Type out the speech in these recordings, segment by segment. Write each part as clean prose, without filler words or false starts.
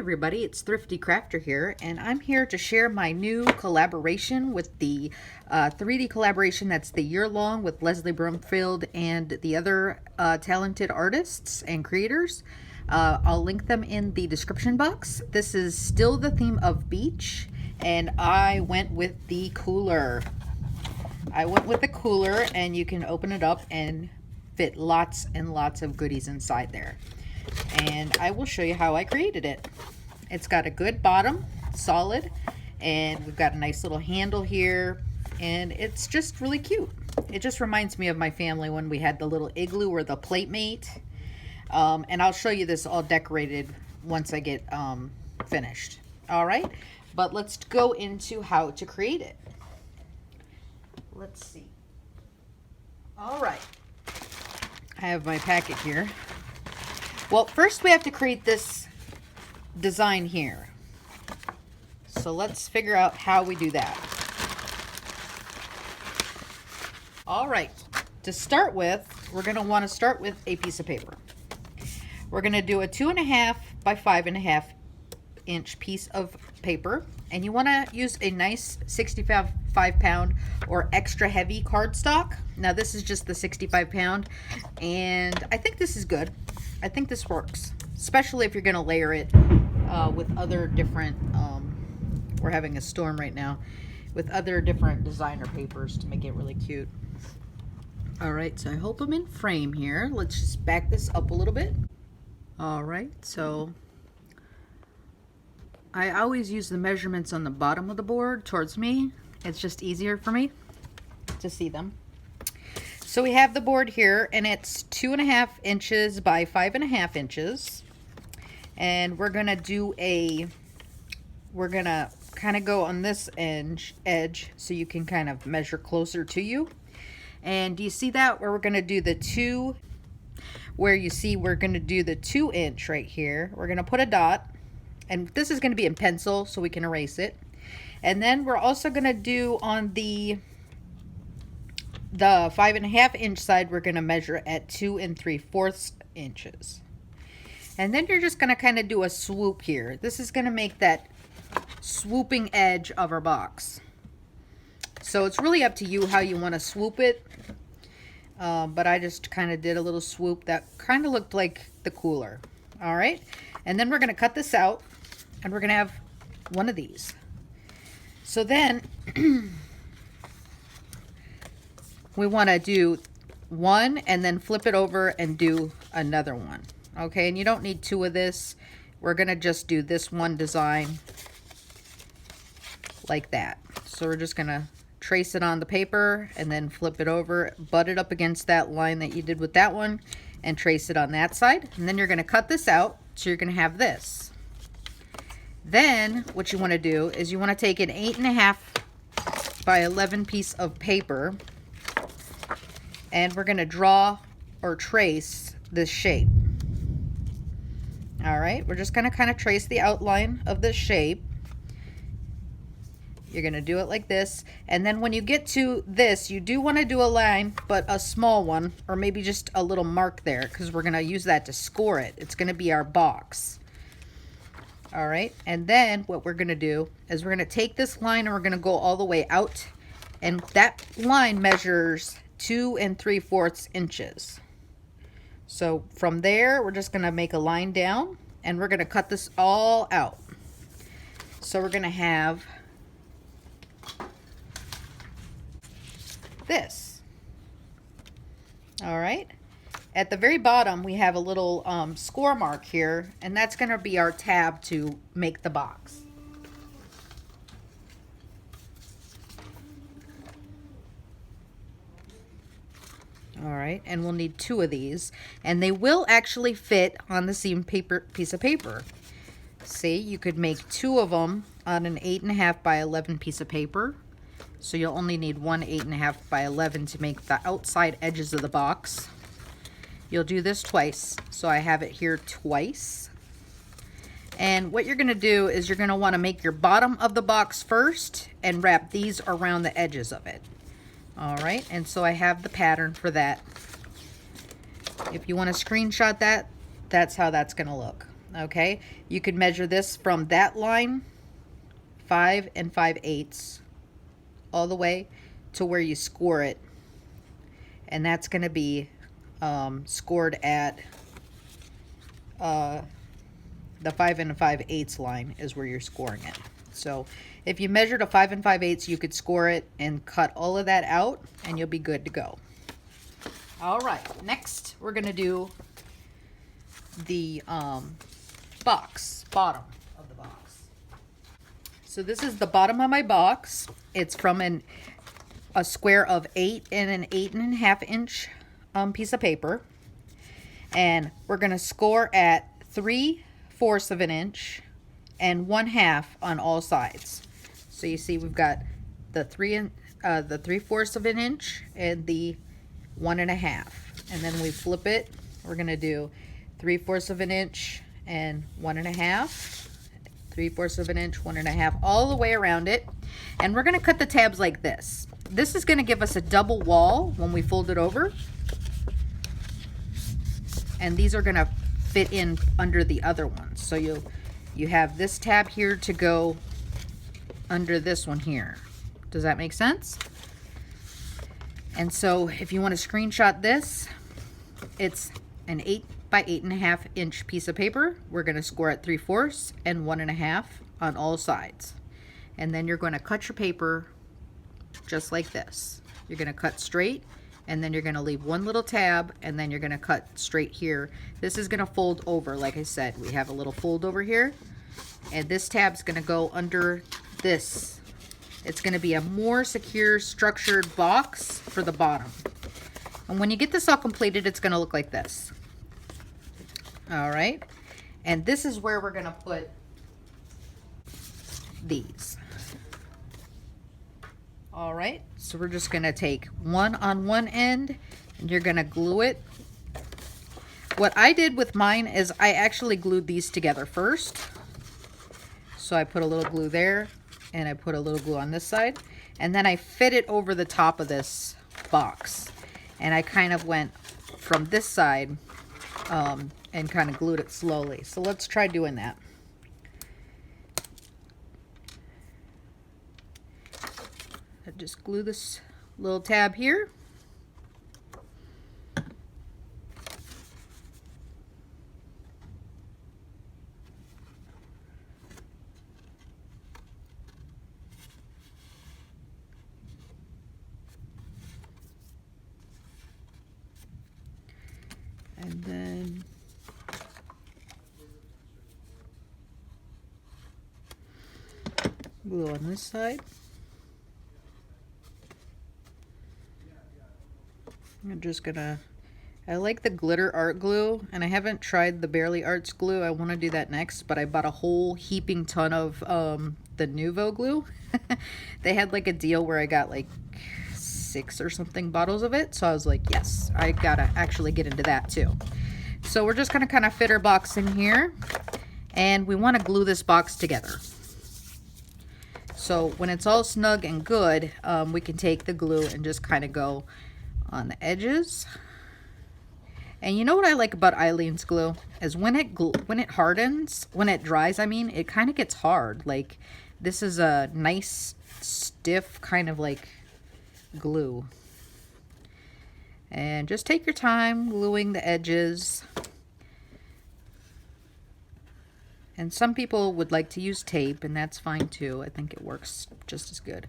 everybody, it's Thrifty Crafter here, and I'm here to share my new collaboration with the 3D collaboration that's the year-long with Lesley Bromfield and the other talented artists and creators. I'll link them in the description box. This is still the theme of beach, and I went with the cooler. And you can open it up and fit lots and lots of goodies inside there. And I will show you how I created it. It's got a good bottom, solid, and we've got a nice little handle here, and it's just really cute. It just reminds me of my family when we had the little igloo or the platemate. And I'll show you this all decorated once I get finished. All right, but let's go into how to create it. Let's see. All right, I have my packet here. Well, first we have to create this design here. So let's figure out how we do that. All right, to start with, we're gonna wanna start with a piece of paper. We're gonna do a 2.5 by 5.5 inch piece of paper, and you wanna use a nice 65-pound or extra heavy cardstock. Now this is just the 65-pound, and I think this is good. I think this works, especially if you're going to layer it with other different, we're having a storm right now, with other different designer papers to make it really cute. All right, so I hope I'm in frame here. Let's just back this up a little bit. All right, so I always use the measurements on the bottom of the board towards me. It's just easier for me to see them. So we have the board here, and it's 2.5 inches by 5.5 inches. And we're gonna do we're gonna kind of go on this edge so you can kind of measure closer to you. And do you see that where we're gonna do the we're gonna do the 2-inch right here. We're gonna put a dot, and this is gonna be in pencil so we can erase it. And then we're also gonna do on the 5.5 inch side, we're going to measure at 2 3/4 inches. And then you're just going to kind of do a swoop here. This is going to make that swooping edge of our box. So it's really up to you how you want to swoop it. But I just kind of did a little swoop that kind of looked like the cooler. All right. And then we're going to cut this out, and we're going to have one of these. So then we want to do one and then flip it over and do another one. Okay, and you don't need two of this. We're going to just do this one design like that. So we're just going to trace it on the paper and then flip it over, butt it up against that line that you did with that one, and trace it on that side. And then you're going to cut this out, so you're going to have this. Then what you want to do is you want to take an 8.5 by 11 piece of paper, and we're going to draw or trace this shape. All right, we're just going to kind of trace the outline of this shape. You're going to do it like this, and then when you get to this, you do want to do a line, but a small one, or maybe just a little mark there, because we're going to use that to score it. It's going to be our box. All right, and then what we're going to do is we're going to take this line and we're going to go all the way out, and that line measures 2 3/4 inches. So from there, we're just going to make a line down, and we're going to cut this all out. So we're going to have this. All right. At the very bottom, we have a little score mark here, and that's going to be our tab to make the box. All right, and we'll need 2 of these, and they will actually fit on the same piece of paper. See, you could make 2 of them on an 8.5 by 11 piece of paper. So you'll only need one 8.5 by 11 to make the outside edges of the box. You'll do this twice, so I have it here twice. And what you're gonna do is you're gonna wanna make your bottom of the box first and wrap these around the edges of it. All right, and so I have the pattern for that. If you want to screenshot that, that's how that's going to look. Okay, you could measure this from that line, 5 5/8, all the way to where you score it, and that's going to be scored at the 5 5/8 line is where you're scoring it. So if you measured a 5 5/8, you could score it and cut all of that out, and you'll be good to go. All right, next we're going to do the bottom of the box. So this is the bottom of my box. It's from a square of 8 and an 8 1/2 inch piece of paper, and we're going to score at 3/4 of an inch and 1/2 on all sides. So you see we've got the 3/4 of an inch and the 1 1/2, and then we flip it. We're going to do 3/4 of an inch and 1 1/2, 3/4 of an inch, 1 1/2, all the way around it. And we're going to cut the tabs like this. This is going to give us a double wall when we fold it over. And these are going to fit in under the other ones. So you have this tab here to go under this one here. Does that make sense? And so if you want to screenshot this, it's an 8 by 8 1/2 inch piece of paper. We're going to score at 3/4 and 1 1/2 on all sides. And then you're going to cut your paper just like this. You're going to cut straight, and then you're going to leave one little tab, and then you're going to cut straight here. This is going to fold over. Like I said, we have a little fold over here, and this tab's going to go under this. It's going to be a more secure, structured box for the bottom. And when you get this all completed, it's going to look like this. All right, and this is where we're going to put these. All right, so we're just going to take one on one end, and you're going to glue it. What I did with mine is I actually glued these together first. So I put a little glue there, and I put a little glue on this side, and then I fit it over the top of this box. And I kind of went from this side and kind of glued it slowly. So let's try doing that. I just glue this little tab here. And then glue on this side. I'm just gonna, I like the glitter art glue, and I haven't tried the Barely Arts glue. I want to do that next, but I bought a whole heaping ton of the Nouveau glue. They had like a deal where I got like 6 or something bottles of it, so I was like, yes, I gotta actually get into that too. So we're just gonna kind of fit our box in here, and we want to glue this box together. So when it's all snug and good, we can take the glue and just kind of go on the edges. And you know what I like about Eileen's glue is when it hardens, when it dries, I mean, it kind of gets hard. Like this is a nice stiff kind of like glue. And just take your time gluing the edges. And some people would like to use tape, and that's fine too. I think it works just as good.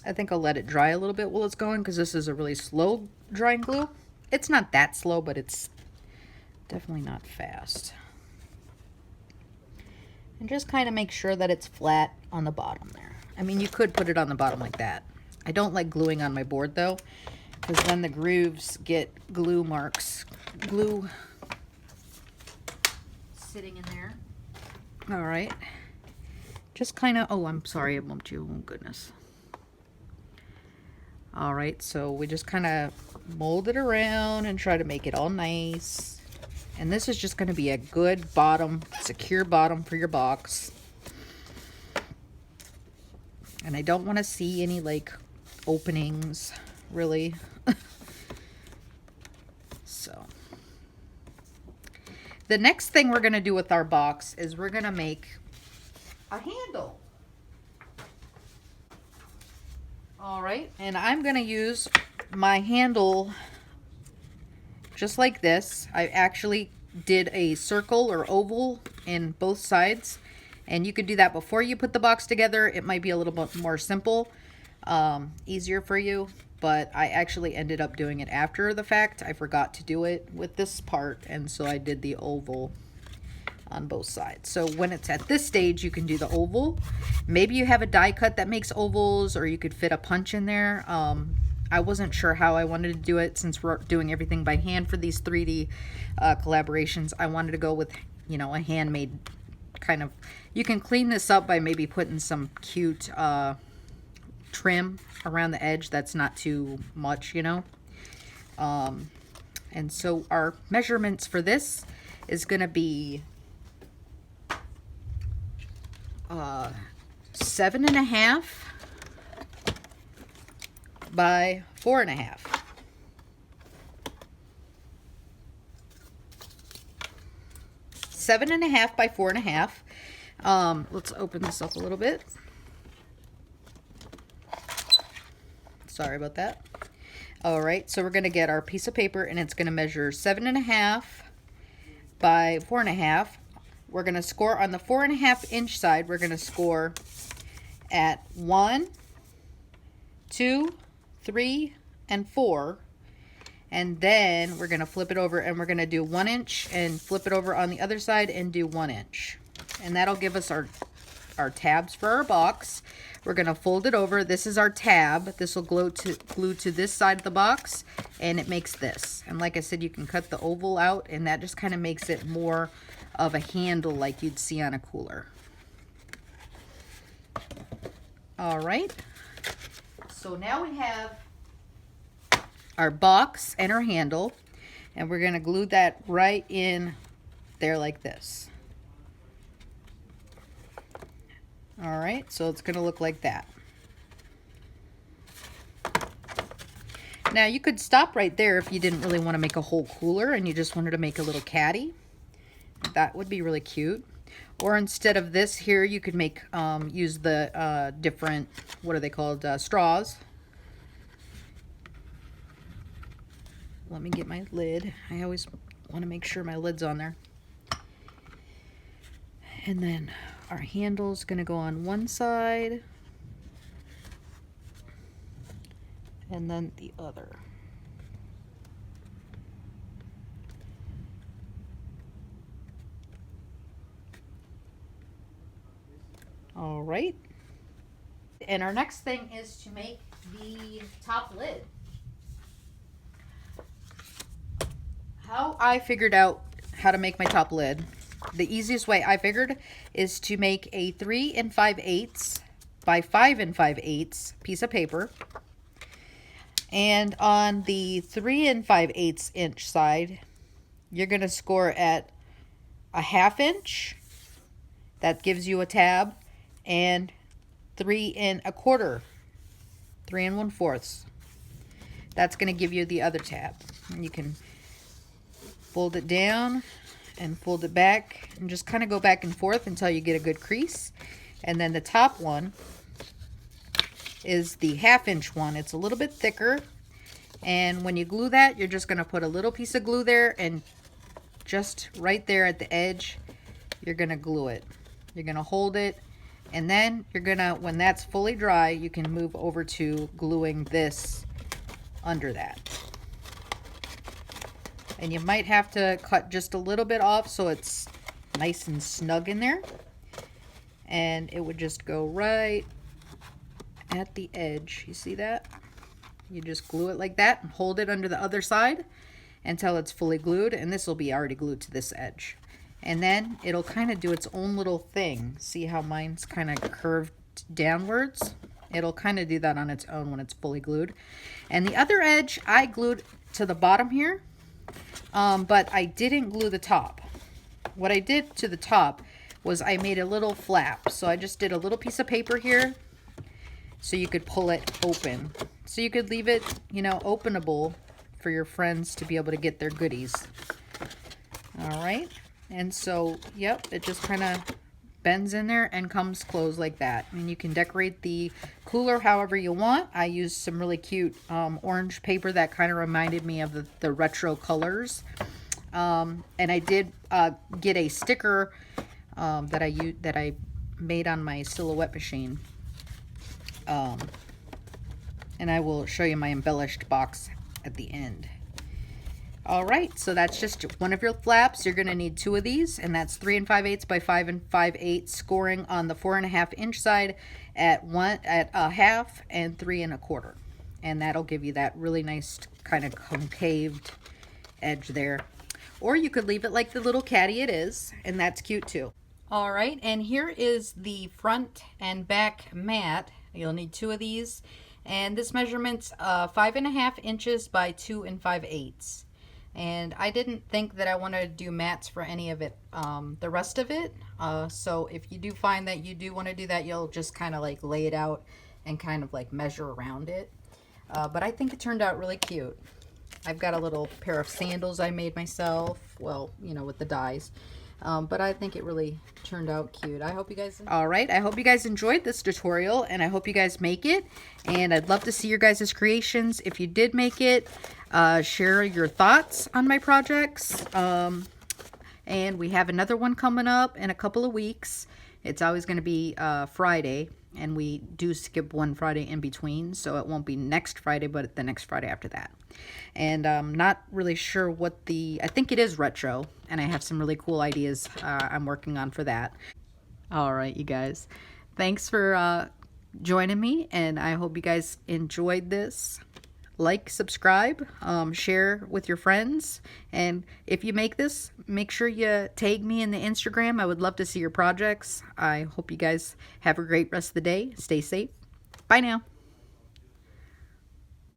I think I'll let it dry a little bit while it's going, because this is a really slow drying glue. It's not that slow, but it's definitely not fast. And just kind of make sure that it's flat on the bottom there. I mean, you could put it on the bottom like that. I don't like gluing on my board though, because then the grooves get glue marks, glue sitting in there. All right. just kind of, oh, I'm sorry, I bumped you. Oh, goodness. All right, so we just kind of mold it around and try to make it all nice. And this is just going to be a good bottom, secure bottom for your box. And I don't want to see any like openings, really. So the next thing we're going to do with our box is we're going to make a handle. All right, and I'm going to use my handle just like this. I actually did a circle or oval in both sides, and you could do that before you put the box together. It might be a little bit more simple, easier for you, but I actually ended up doing it after the fact. I forgot to do it with this part, and so I did the oval on both sides. So when it's at this stage, you can do the oval. Maybe you have a die cut that makes ovals, or you could fit a punch in there. I wasn't sure how I wanted to do it since we're doing everything by hand for these 3D collaborations. I wanted to go with, you know, a handmade kind of, you can clean this up by maybe putting some cute trim around the edge that's not too much, you know. And so our measurements for this is going to be 7.5 by 4.5. Seven and a half by 4.5. Let's open this up a little bit. Sorry about that. All right, so we're going to get our piece of paper, and it's going to measure 7.5 by 4.5. We're going to score on the 4.5 inch side. We're going to score at 1, 2, 3, and 4. And then we're going to flip it over, and we're going to do 1 inch and flip it over on the other side and do 1 inch. And that'll give us our tabs for our box. We're going to fold it over. This is our tab. This will glue to this side of the box, and it makes this. And like I said, you can cut the oval out, and that just kind of makes it more of a handle like you'd see on a cooler. All right. So now we have our box and our handle, and we're going to glue that right in there like this. All right, so it's going to look like that. Now you could stop right there if you didn't really want to make a whole cooler and you just wanted to make a little caddy. That would be really cute. Or instead of this here, you could make use the different, what are they called, straws. Let me get my lid. I always want to make sure my lid's on there. And then our handle's going to go on one side and then the other. All right. And our next thing is to make the top lid. How I figured out how to make my top lid, the easiest way I figured is to make a 3 5/8 by 5 5/8 piece of paper. And on the 3 5/8 inch side, you're going to score at a 1/2 inch. That gives you a tab. And 3 1/4, 3 1/4. That's going to give you the other tab. And you can fold it down and fold it back and just kind of go back and forth until you get a good crease. And then the top one is the 1/2 inch one. It's a little bit thicker, and when you glue that, you're just going to put a little piece of glue there, and just right there at the edge, you're going to glue it. You're going to hold it, and then you're going to, when that's fully dry, you can move over to gluing this under that. And you might have to cut just a little bit off so it's nice and snug in there. And it would just go right at the edge. You see that? You just glue it like that and hold it under the other side until it's fully glued. And this will be already glued to this edge. And then it'll kind of do its own little thing. See how mine's kind of curved downwards? It'll kind of do that on its own when it's fully glued. And the other edge I glued to the bottom here, but I didn't glue the top. What I did to the top was I made a little flap. So I just did a little piece of paper here so you could pull it open. So you could leave it, you know, openable for your friends to be able to get their goodies. All right. And so, yep, it just kind of bends in there and comes closed like that. And you can decorate the cooler however you want. I used some really cute orange paper that kind of reminded me of the retro colors. And I did get a sticker that I made on my silhouette machine. And I will show you my embellished box at the end. All right, so that's just one of your flaps. You're gonna need 2 of these, and that's 3 5/8 by 5 5/8, scoring on the 4 1/2 inch side at 1/2 and 3 1/4, and that'll give you that really nice kind of concaved edge there. Or you could leave it like the little caddy it is, and that's cute too. All right, and here is the front and back mat. You'll need 2 of these, and this measurement's 5 1/2 inches by 2 5/8. And I didn't think that I wanted to do mats for any of it, the rest of it. So if you do find that you do want to do that, you'll just kind of like lay it out and kind of like measure around it. But I think it turned out really cute. I've got a little pair of sandals I made myself, well, you know, with the dies. But I think it really turned out cute. I hope you guys... All right, I hope you guys enjoyed this tutorial, and I hope you guys make it. And I'd love to see your guys' creations. If you did make it, share your thoughts on my projects. And we have another one coming up in a couple of weeks. It's always going to be Friday, and we do skip one Friday in between, so it won't be next Friday, but the next Friday after that. And I'm not really sure what I think it is retro, and I have some really cool ideas I'm working on for that. All right, you guys. Thanks for joining me, and I hope you guys enjoyed this. Like, subscribe, share with your friends, and if you make this, make sure you tag me in the Instagram. I would love to see your projects. I hope you guys have a great rest of the day. Stay safe. Bye now.